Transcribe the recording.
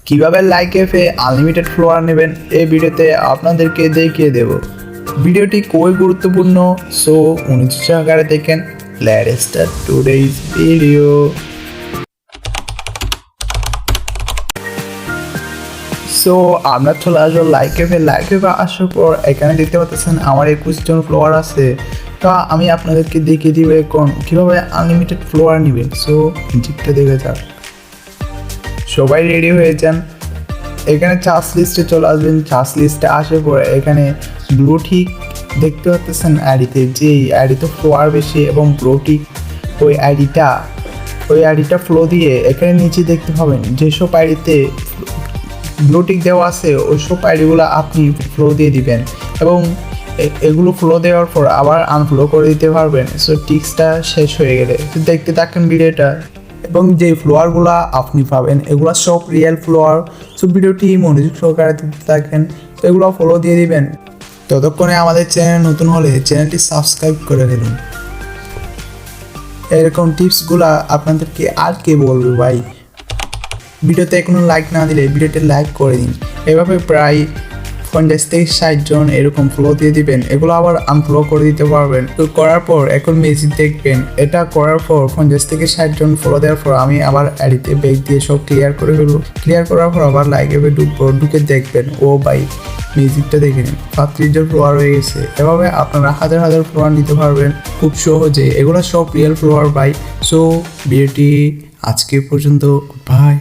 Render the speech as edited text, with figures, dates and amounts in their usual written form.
কিভাবে লাইকেফে unlimited flower নেবেন এই ভিডিওতে আপনাদেরকে দেখিয়ে দেব। ভিডিওটি খুবই গুরুত্বপূর্ণ, সো মনোযোগ সহকারে দেখেন। Let's start today's video. So আমরা চলে আসবো লাইকেফে আসার পর এখানে দেখতে পাচ্ছেন আমার 21 জন ফ্লোয়ার আছে। তো আমি আপনাদেরকে দেখিয়ে দিব এখন কীভাবে আনলিমিটেড ফ্লোয়ার নেবেন। সো জিপটা দেখে যাক। সবাই রেডি হয়ে যান। এখানে চার্জ লিস্টে চলে আসবেন। চার্জ লিস্টে আসার পরে এখানে ব্লু টিক দেখতে পাচ্ছেন আইডিতে, যে আইডিতে ফ্লোয়ার বেশি এবং ব্লু টিক ওই আইডিটা ফ্লো দিয়ে এখানে নিচে দেখতে পাবেন যেসব আইডিতে ব্লু টিক দেওয়া আছে ওই সব আইডিগুলো আপনি ফ্লো দিয়ে দিবেন এবং এগুলো ফ্লো দেওয়ার পর আবার আনফ্লো করে দিতে পারবেন। সো টিক্সটা শেষ হয়ে গেলে দেখতে থাকেন ভিডিওটা, এবং যে ফ্লোয়ারগুলো আপনি পাবেন এগুলো সব রিয়েল ফ্লোয়ার। সো ভিডিওটি মনোযোগ সহকারে দেখতে থাকেন। তো এগুলো ফলো দিয়ে দিবেন। ততক্ষণে আমাদের চ্যানেল নতুন হলে চ্যানেলটি সাবস্ক্রাইব করে দিন। এরকম টিপসগুলো আপনাদেরকে আর কে বলবে ভাই। ভিডিওতে এখনো লাইক না দিলে ভিডিওটি লাইক করে দিন। এভাবে প্রায় 50 থেকে 60 জন এরকম ফ্লো দিয়ে দিবেন। এগুলো আবার আনফ্লো করে দিতে পারবেন। তো করার পর এখন মেসেজ দেখবেন। এটা করার পর 50 থেকে 60 জন ফলো দেওয়ার পর আমি আবার আইডিতে ব্যাক দিয়ে সব ক্লিয়ার করে ফেলবো। ক্লিয়ার করার পর আবার লাইকেবে ঢুকে দেখবেন ও ভাই মিউজিকটা দেখে নিন 35 জন ফ্লোয়ার হয়ে গেছে। এভাবে আপনারা হাজার হাজার ফ্লোয়ার নিতে পারবেন খুব সহজে। এগুলো সব রিয়েল ফ্লোয়ার ভাই। সো ভিডিওটি আজকে পর্যন্ত, বাই।